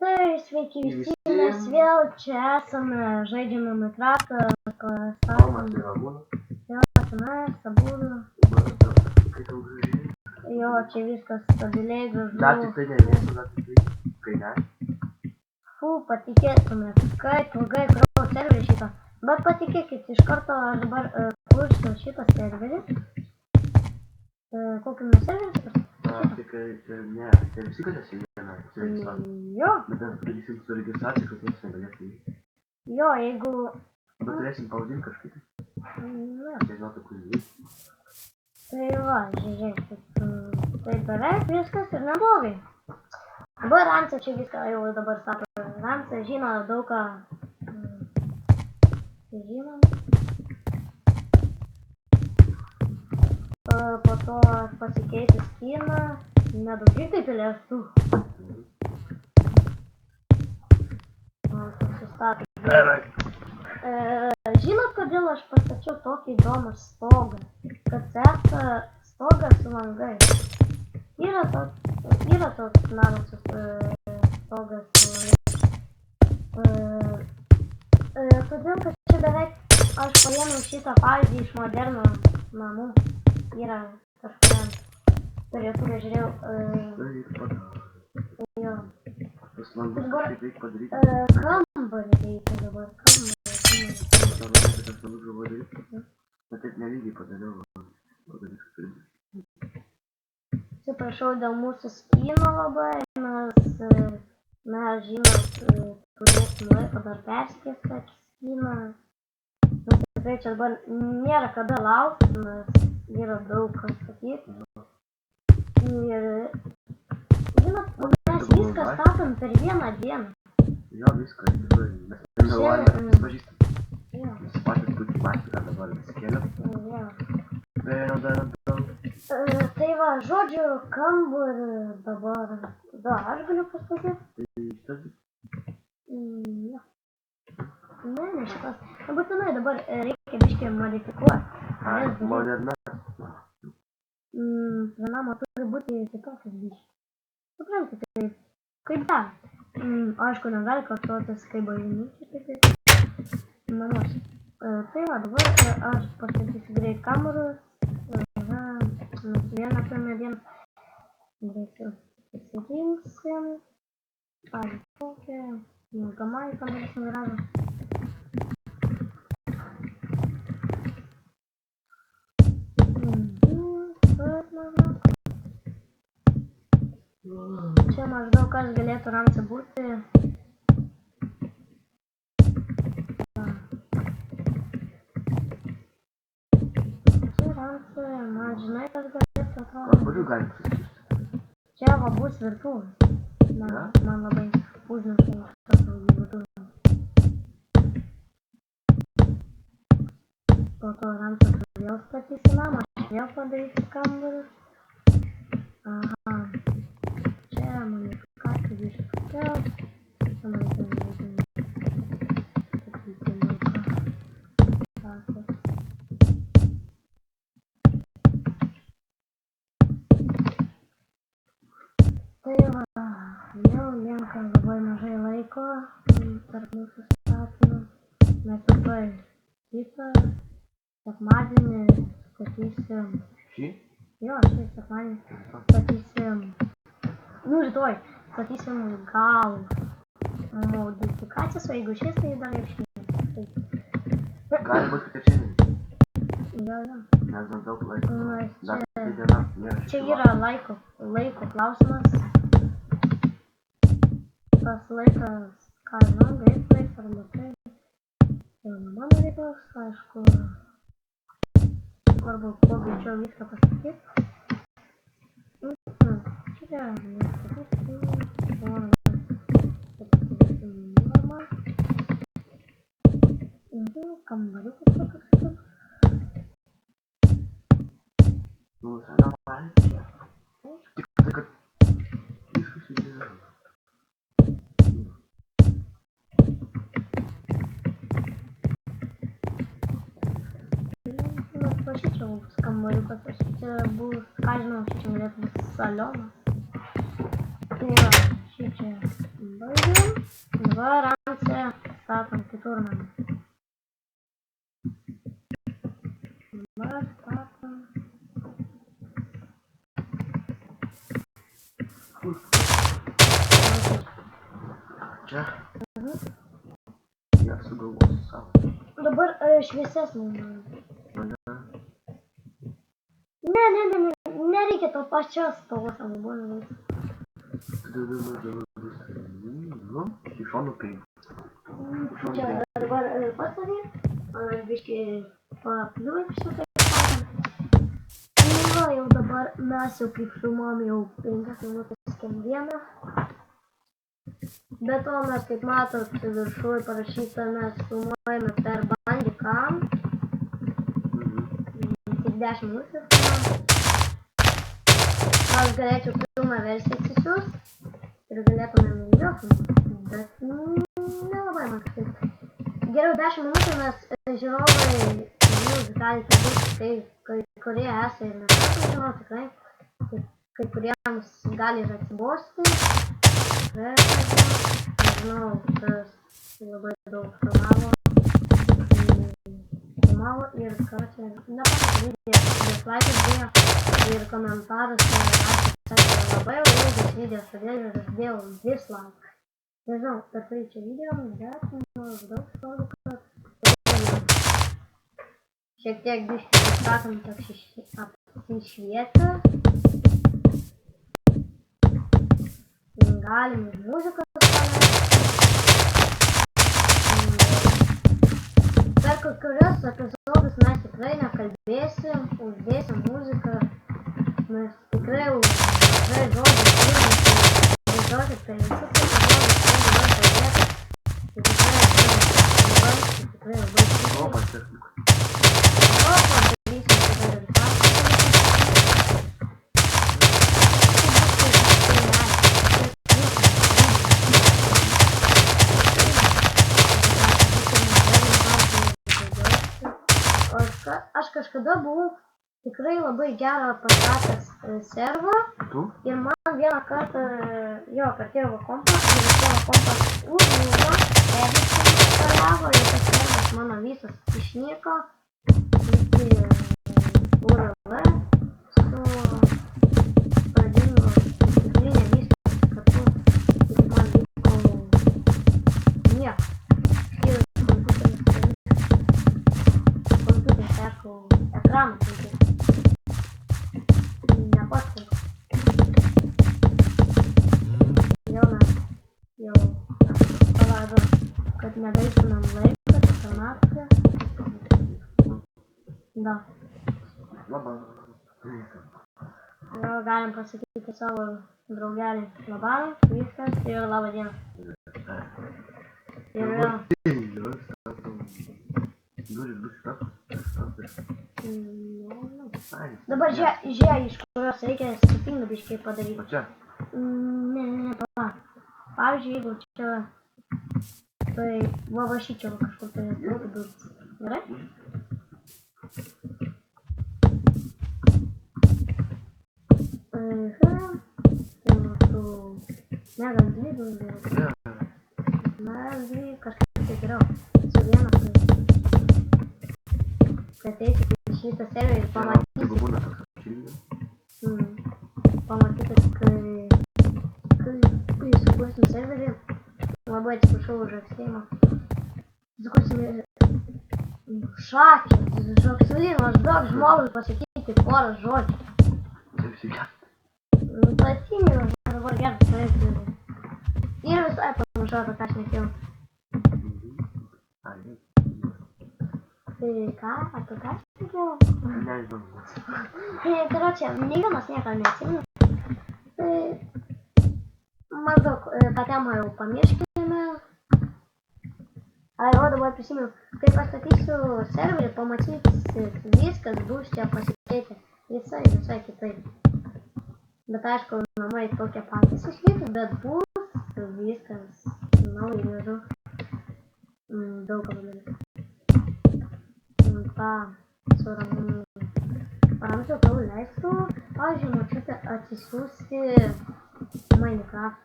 Tai sveiki visi, mes vėl čia esame, žaidžiame Minecraftą, Tomas ir Ramūnas. mes abudu. Jo, čia viskas stabiliai, gražu. Dar tik tai nemėgstu, dar tik tai, kai ne. Fū, patikėtumėt, kaip ilgai kurau serverį šitą. Bet patikėkit, iš karto aš dabar kursiu šitą serverį. Kokį mes serverį? Tik ne, tai visi kad esi viena, Jo. bet mes padarysim su registracija, kad niekas negalėtų įti. Jo, jeigu... Bet turėsim pavadinti kažkaip. Na. Čia žinoti, kur įvykti. Tai va, žiūrėkit, tai beveik viskas ir neblogai. Dabar Ramsė čia viską jau dabar sako. Ramsė žino daug ką. Žino. Po to pasikeisiu skiną. Nedaužyk taip įlėstų. Susistatų. Žinot, kodėl aš pastačiau tokį įdomų stogą? Kad seka stogas su langais. Yra toks namas stogas su langais. Todėl, kad čia beveik aš paėmiau šitą pavyzdį iš moderno namų. Yra kažkuriam per YouTube'ą žiūrėjau. Jo. Tas langus kažkaip reikia padaryti. Kambarį reikia dabar, kambarį. Tas langus galvoju daryti. Bet taip nelygiai padariau. Atsiprašau dėl mūsų skino labai, mes žinom, turėsim laiko dar perskėsti skiną. Nes tikrai čia dabar nėra kada laukti, nes yra daug ką statyti. Ir, žinot, mes viską statom per vieną dieną. Jo, viską, tikrai. Mes galvojame, mes pažįstam. Mes patys puikiai matėme, ką dabar atsikėlėm. Tai va, žodžiu, kambarį dabar. Da, aš galiu pastatyti. Tai šitas? Ne. Ne šitas. Nebūtinai dabar reikia biškį modifikuoti. Moderna. Namo turi būti kitokios biškį. Suprantate, kaip dar. Aišku, negali kartuotis kaip bažnyčiai, taip namuose. Tai va, dabar aš pastatysiu greit kamerus. Vieną pirmą dieną. Greičiau pasirinksim. Pavyzdžiui, kokią. Ilgamąjį padarysim gražą. Čia maždaug kas galėtų Ramsė būti. Čia Ramsė, man žinai kas galėtų atrodo. Kurių galim suskirti? Čia va bus virtuvė. Man labai užnešė iš karto į virtuvę. Po to Ramsė vėl statysi namą, aš vėl padarysiu kambarį. Aha. Čia modifikacija biškį pakelt. Čia man reikia Tai va, jau lieka labai mažai laiko tarp mūsų statymų. Mes rytoj kitą sekmadienį statysim. Šį? Jo, šį sekmadienį statysim. Rytoj statysim gal modifikacijos, o jeigu šis, tai dar ir šį. Gali būti, kad šiandien. Jo. Nes dar daug laiko. Nes Dar tai diena nėra čia yra laiko klausimas. Tas laikas, ką žinau, greit laiks ar matai. Jau ne mano reikalas, aišku. Svarbu, kuo greičiau viską pasakyti. Čia kambariukas tokius. Visada valgė. Tik tai, kad viskas įdėjo. Pašičiau kambariukas, aš čia bus, ką žinau, šičia galėtų būti salionas. Tai yra, šičia kambariukas. Dabar ant C statom kitur namą. Dabar statom. Čia. Ja sugalvosiu savo. Dabar šviesesnį namą. Ne, nereikia to pačios spalvos albumų. Nu, iš šonų tai. Čia dabar pasavė, biškai papliuoj šitai sakant. Va, jau dabar mes jau kaip filmuom jau 5 minutės skendieną. Be to mes, kaip matot, viršuj parašyta, mes filmuojame per Bandicam. Tik 10 minučių filmuojame. Aš galėčiau pilną versiją atsisiųst ir galėtumėm ilgiau filmuoti, bet nelabai man kažkaip. Geriau 10 minučių, nes žiūrovai jūs galite būti kai kurie esą ir nesate žiūrovai, tikrai. Kai kuriems gali ir atsibosti. Nežinau, kas labai daug filmavo ir karočią nepasakė video, dislaikas dėjo ir komentarus rašė labai ilgas video, todėl ir aš dėjau dislike. Nežinau, per tai čia video, bet daug svarbu, kad šiek tiek biškai pristatom apsišvietę. Galim ir muzikos paleisti. Per kurios epizodus mes tikrai nekalbėsim, uždėsim muziką. Mes tikrai mažai žodžių turim, tai žodžių per visus epizodus kalbėti. Tai tikrai labai tikrai. O, padarysim tada ir aš kažkada buvau tikrai labai gerą pastatęs servą ir man vieną kartą jo per tėvo kompą ir tėvo kompas užlūžo, edis instaliavo ir tas servas mano visas išnyko iki URL su pradiniu tikrinė viskas kartu ir man liko nieko. Ekraną puikiai. Nepaskai. Jau palaidom, kad negaištumėm laiką, tą naktį. Da. Jau galim pasakyti savo draugelį labą, viskas ir labą dieną. Ir vėl. Dabar žiūrė, iš kurios reikia skirtingą biškai padaryti. O čia? Ne, pala. Pavyzdžiui, jeigu čia, tai va šičia kažkur tai būtų būt. Gerai? Tai mūsų negal dvi daugiau. Mes dvi kažkaip tai geriau. Su viena tai. Kad eisite į šitą serverį ir pamatysit, kai sukursim serverį, labai atsiprašau už apsėjimą, sukursim šakį, žoksulį, maždaug žmogui pasakyti porą žodžių. Pasiminau, dabar geras praeiti. Ir visai panašu, apie ką aš nekėjau. Tai ką? Apie ką aš nekėjau? Nežinau. Tai, karočią, nei vienas niekada neatsimenu. Tai, maždaug, tą temą jau pamirškime. Ai, o dabar prisimenu, kai pastatysiu serverį, pamatysit, viskas bus čia pasikeitę. Visai kitaip. Bet aišku, namai tokie patys išliks, bet bus viskas naujai, nežinau. Daug ką padaryti. Ta su Ramūnu. Ramūnu tau leistų, pavyzdžiui, močiutė atsisiųsti Minecraft.